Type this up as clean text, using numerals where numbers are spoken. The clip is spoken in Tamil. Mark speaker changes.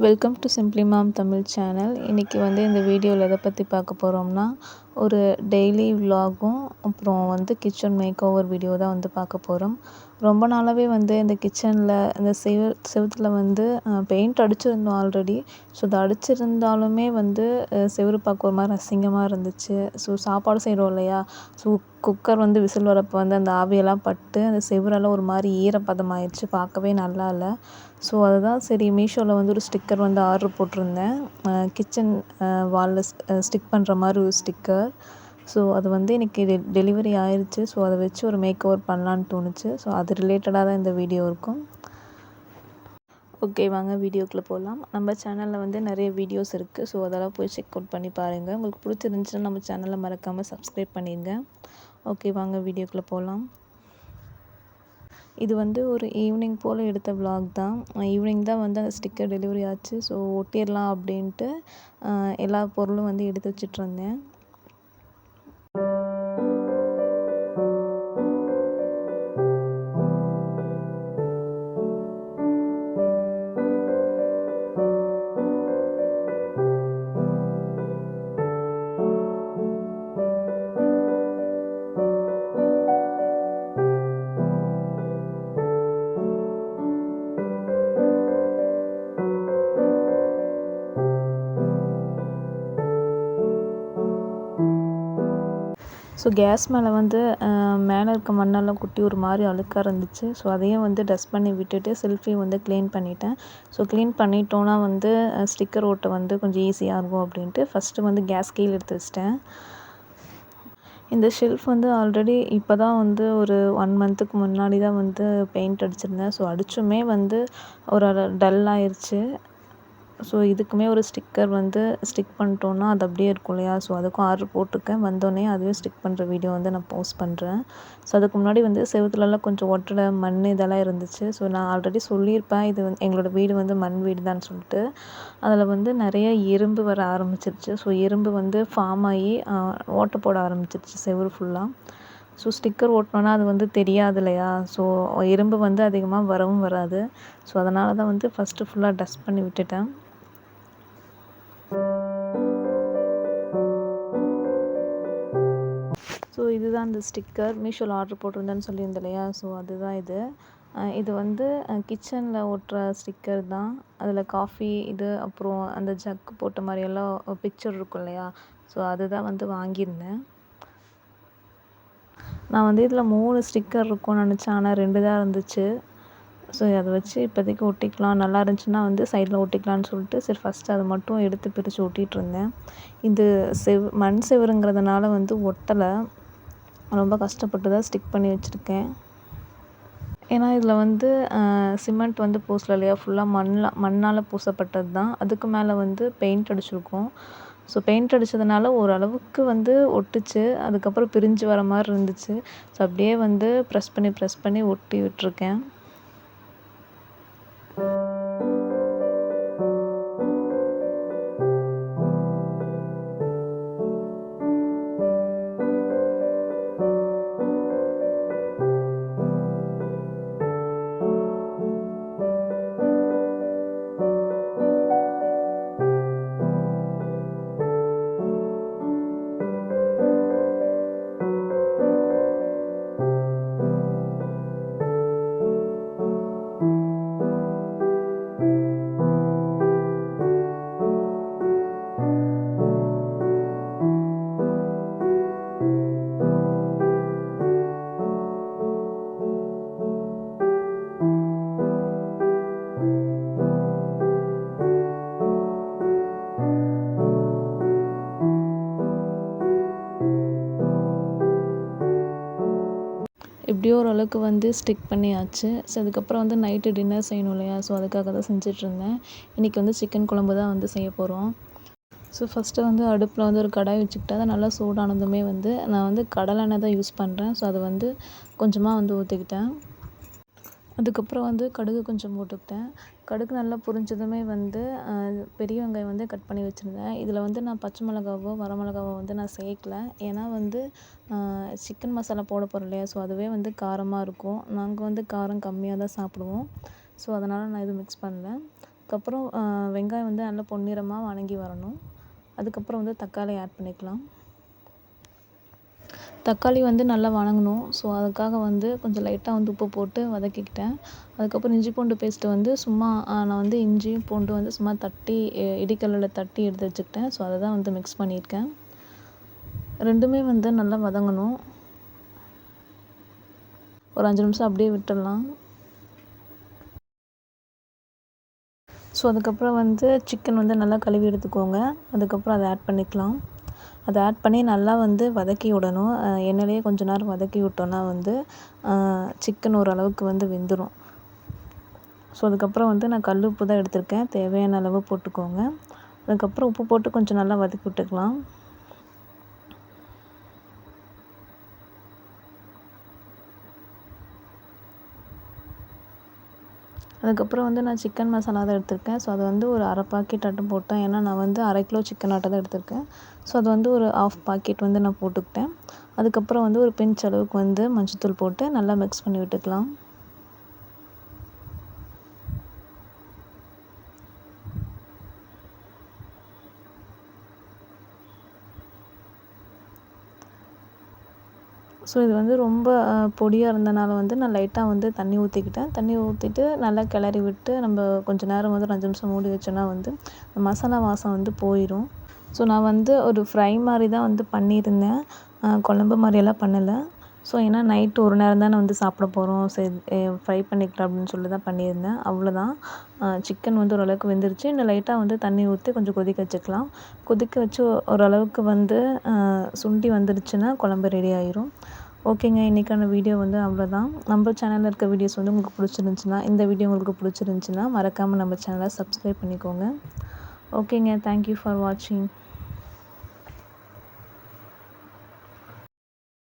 Speaker 1: Welcome to Simply Mom Tamil channel. இன்றைக்கி வந்து இந்த வீடியோவில் எதை பற்றி பார்க்க போகிறோம்னா, ஒரு டெய்லி விலாகும் அப்புறம் வந்து கிச்சன் மேக் ஓவர் வீடியோ தான் வந்து பார்க்க போகிறோம். ரொம்ப நாளாகவே வந்து இந்த கிச்சனில் இந்த செவுத்துல வந்து பெயிண்ட் அடிச்சிருந்தோம் ஆல்ரெடி. ஸோ அது அடிச்சிருந்தாலுமே வந்து செவுரு பார்க்க ஒரு மாதிரி அசிங்கமாக இருந்துச்சு. ஸோ சாப்பாடு செய்கிறோம் இல்லையா, ஸோ குக்கர் வந்து விசில் வரப்போ வந்து அந்த ஆவியெல்லாம் பட்டு அந்த செவுரெல்லாம் ஒரு மாதிரி ஈரப்பதமாயிடுச்சு, பார்க்கவே நல்லா இல்லை. ஸோ அதுதான் சரி மீஷோவில் வந்து ஒரு ஸ்டிக்கர் வந்து ஆர்டர் போட்டிருந்தேன். கிச்சன் வாலில் ஸ்டிக் பண்ணுற மாதிரி ஒரு ஸ்டிக்கர். ஸோ அது வந்து எனக்கு டெலிவரி ஆயிடுச்சு. ஸோ அதை வச்சு ஒரு மேக் ஓவர் பண்ணலான்னு தோணுச்சு. ஸோ அது ரிலேட்டடாக தான் இந்த வீடியோ இருக்கும். ஓகே, வாங்க வீடியோக்குள்ளே போகலாம். நம்ம சேனலில் வந்து நிறைய வீடியோஸ் இருக்குது. ஸோ அதெல்லாம் போய் செக் அவுட் பண்ணி பாருங்கள். உங்களுக்கு பிடிச்சிருந்துச்சுன்னா நம்ம சேனலை மறக்காமல் சப்ஸ்கிரைப் பண்ணிடுங்க. ஓகே, வாங்க வீடியோக்குள்ளே போகலாம். இது வந்து ஒரு ஈவினிங் போல் எடுத்த விலாக் தான். ஈவினிங் தான் வந்து அந்த ஸ்டிக்கர் டெலிவரி ஆச்சு. ஸோ ஒட்டிடலாம் அப்படின்ட்டு எல்லா பொருளும் வந்து எடுத்து வச்சிட்ருந்தேன். ஸோ கேஸ் மேலே வந்து மேலே இருக்க மண்ணெல்லாம் குட்டி ஒரு மாதிரி அழுக்காக இருந்துச்சு. ஸோ அதையும் வந்து டஸ்ட் பண்ணி விட்டுட்டு செல்ஃபையும் வந்து க்ளீன் பண்ணிட்டேன். ஸோ க்ளீன் பண்ணிட்டோன்னா வந்து ஸ்டிக்கர் ஓட்ட வந்து கொஞ்சம் ஈஸியாக இருக்கும் அப்படின்ட்டு ஃபஸ்ட்டு வந்து கேஸ் கீழே எடுத்து வச்சிட்டேன். இந்த ஷெல்ஃப் வந்து ஆல்ரெடி இப்போ தான் வந்து ஒரு 1 மந்த்துக்கு முன்னாடி தான் வந்து பெயிண்ட் அடிச்சிருந்தேன். ஸோ அடிச்சுமே வந்து ஒரு டல் ஆயிடுச்சு. ஸோ இதுக்குமே ஒரு ஸ்டிக்கர் வந்து ஸ்டிக் பண்ணிட்டோன்னா அது அப்படியே இருக்கும் இல்லையா. ஸோ அதுக்கும் ஆர்டர் போட்டிருக்கேன். வந்தோடனே அதுவே ஸ்டிக் பண்ணுற வீடியோ வந்து நான் போஸ்ட் பண்ணுறேன். ஸோ அதுக்கு முன்னாடி வந்து செவுத்துலலாம் கொஞ்சம் ஒட்டடை மண் இதெல்லாம் இருந்துச்சு. ஸோ நான் ஆல்ரெடி சொல்லியிருப்பேன், இது வந்து எங்களோட வீடு வந்து மண் வீடு தான் சொல்லிட்டு. அதில் வந்து நிறைய எறும்பு வர ஆரம்பிச்சிருச்சு. ஸோ எறும்பு வந்து ஃபார்ம் ஆகி ஓட்டை போட ஆரம்பிச்சிருச்சு செவுரு ஃபுல்லாக. ஸோ ஸ்டிக்கர் ஓட்டினோன்னா அது வந்து தெரியாது இல்லையா. ஸோ எறும்பு வந்து அதிகமாக வரவும் வராது. ஸோ அதனால தான் வந்து ஃபஸ்ட்டு ஃபுல்லாக டஸ்ட் பண்ணி விட்டுட்டேன். ஸோ இதுதான் அந்த ஸ்டிக்கர் மீஷோவில் ஆர்டர் போட்டிருந்தேன்னு சொல்லியிருந்தேன் இல்லையா. ஸோ அதுதான் இது. இது வந்து கிச்சனில் ஒட்டுற ஸ்டிக்கர் தான். அதில் காஃபி இது அப்புறம் அந்த ஜக்கு போட்ட மாதிரியெல்லாம் பிக்சர் இருக்கும் இல்லையா. ஸோ அதுதான் வந்து வாங்கியிருந்தேன். நான் வந்து இதில் 3 ஸ்டிக்கர் இருக்கும்னு நினச்சேன். ஆனால் 2 தான் இருந்துச்சு. ஸோ அதை வச்சு இப்போதைக்கு ஒட்டிக்கலாம், நல்லா இருந்துச்சுன்னா வந்து சைடில் ஒட்டிக்கலான்னு சொல்லிட்டு சரி ஃபஸ்ட்டு அதை மட்டும் எடுத்து பிரித்து ஒட்டிகிட்ருந்தேன். இது மண் செவுருங்கிறதுனால வந்து ஒட்டலை. ரொம்ப கஷ்டப்பட்டு தான் ஸ்டிக் பண்ணி வச்சுருக்கேன். ஏன்னா இதில் வந்து சிமெண்ட் வந்து பூசல இல்லையா, ஃபுல்லாக மண்ணால் பூசப்பட்டது தான். அதுக்கு மேலே வந்து பெயிண்ட் அடிச்சிருக்கோம். ஸோ பெயிண்ட் அடித்ததுனால ஓரளவுக்கு வந்து ஒட்டுச்சு. அதுக்கப்புறம் பிரிஞ்சு வர மாதிரி இருந்துச்சு. ஸோ அப்படியே வந்து ப்ரெஸ் பண்ணி ஒட்டி விட்டுருக்கேன். எப்படியோ ஓரளவுக்கு வந்து ஸ்டிக் பண்ணியாச்சு. ஸோ அதுக்கப்புறம் வந்து நைட்டு டின்னர் செய்யணும் இல்லையா. ஸோ அதுக்காக தான் செஞ்சிட்ருந்தேன். இன்றைக்கி வந்து சிக்கன் குழம்பு தான் வந்து செய்ய போகிறோம். ஸோ ஃபஸ்ட்டு வந்து அடுப்பில் வந்து ஒரு கடாய் வச்சுக்கிட்டு அதை நல்லா சூடானதுமே வந்து நான் வந்து கடலெண்ணெய் தான் யூஸ் பண்ணுறேன். ஸோ அதை வந்து கொஞ்சமாக வந்து ஊற்றிக்கிட்டேன். அதுக்கப்புறம் வந்து கடுகு கொஞ்சம் போட்டுக்கிட்டேன். கடுகு நல்லா பொரிஞ்சதுமே வந்து பெரிய வெங்காயம் வந்து கட் பண்ணி வச்சுருந்தேன். இதில் வந்து நான் பச்சை மிளகாவோ வரமிளகாவோ வந்து நான் சேர்க்கல. ஏன்னா வந்து சிக்கன் மசாலா போட போகிறோம் இல்லையா. ஸோ அதுவே வந்து காரமாக இருக்கும். நாங்கள் வந்து காரம் கம்மியாக தான் சாப்பிடுவோம். ஸோ அதனால் நான் எதுவும் மிக்ஸ் பண்ணல. அதுக்கப்புறம் வெங்காயம் வந்து நல்லா பொன்னிறமாக வதங்கி வரணும். அதுக்கப்புறம் வந்து தக்காளி ஆட் பண்ணிக்கலாம். தக்காளி வந்து நல்லா வதங்கணும். ஸோ அதுக்காக வந்து கொஞ்சம் லைட்டாக வந்து உப்பு போட்டு வதக்கிக்கிட்டேன். அதுக்கப்புறம் இஞ்சி பூண்டு பேஸ்ட்டு வந்து சும்மா நான் வந்து இஞ்சியும் பூண்டும் வந்து சும்மா தட்டி இடிக்கல்லில் தட்டி எடுத்து வச்சுக்கிட்டேன். ஸோ அதை தான் வந்து மிக்ஸ் பண்ணியிருக்கேன். 2மே வந்து நல்லா வதங்கணும். ஒரு 5 நிமிஷம் அப்படியே விட்டுடலாம். ஸோ அதுக்கப்புறம் வந்து சிக்கன் வந்து நல்லா கழுவி எடுத்துக்கோங்க. அதுக்கப்புறம் அதை ஆட் பண்ணிக்கலாம். அதை ஆட் பண்ணி நல்லா வந்து வதக்கி விடணும். எண்ணெயிலேயே கொஞ்ச நேரம் வதக்கி விட்டோன்னா வந்து சிக்கன் ஓரளவுக்கு வந்து வெந்துடும். ஸோ அதுக்கப்புறம் வந்து நான் கல் உப்பு தான் எடுத்திருக்கேன். தேவையான அளவு போட்டுக்கோங்க. அதுக்கப்புறம் உப்பு போட்டு கொஞ்சம் நல்லா வதக்கி விட்டுக்கலாம். அதுக்கப்புறம் வந்து நான் சிக்கன் மசாலா தான் எடுத்திருக்கேன். ஸோ அது வந்து ஒரு 1/2 பாக்கெட்டாட்டும் போட்டேன். ஏன்னா நான் வந்து 1/2 கிலோ சிக்கன் ஆட்டம் தான் எடுத்திருக்கேன். ஸோ அது வந்து ஒரு 1/2 பாக்கெட் வந்து நான் போட்டுக்கிட்டேன். அதுக்கப்புறம் வந்து ஒரு பிஞ்ச் அளவுக்கு வந்து மஞ்சள்தூள் போட்டு நல்லா மிக்ஸ் பண்ணி விட்டுக்கலாம். ஸோ இது வந்து ரொம்ப பொடியாக இருந்தனால வந்து நான் லைட்டாக வந்து தண்ணி ஊற்றிக்கிட்டேன். தண்ணி ஊற்றிட்டு நல்லா கிளறி விட்டு நம்ம கொஞ்சம் நேரம் வந்து ஒரு 5 நிமிஷம் மூடி வச்சோன்னா வந்து மசாலா வாசம் வந்து போயிடும். ஸோ நான் வந்து ஒரு ஃப்ரை மாதிரி தான் வந்து பண்ணியிருந்தேன். குழம்பு மாதிரியெல்லாம் பண்ணலை. ஸோ ஏன்னா நைட்டு ஒரு நேரம் தானே வந்து சாப்பிட போகிறோம். சரி ஃப்ரை பண்ணிக்கலாம் அப்படின்னு சொல்லி தான் பண்ணியிருந்தேன். அவ்வளோதான். சிக்கன் வந்து ஓரளவுக்கு வெந்துருச்சு. இன்னும் லைட்டாக வந்து தண்ணி ஊற்றி கொஞ்சம் கொதிக்க வச்சுக்கலாம். கொதிக்க வச்சு ஓரளவுக்கு வந்து சுண்டி வந்துருச்சுன்னா குழம்பு ரெடி ஆயிரும். ஓகேங்க. இன்றைக்கான வீடியோ வந்து அவ்வளோதான். நம்ம சேனலில் இருக்க வீடியோஸ் வந்து உங்களுக்கு பிடிச்சிருந்துச்சுன்னா, இந்த வீடியோ உங்களுக்கு பிடிச்சிருந்துச்சுன்னா மறக்காமல் நம்ம சேனலை சப்ஸ்கிரைப் பண்ணிக்கோங்க. ஓகேங்க. தேங்க் யூ ஃபார் வாட்சிங்.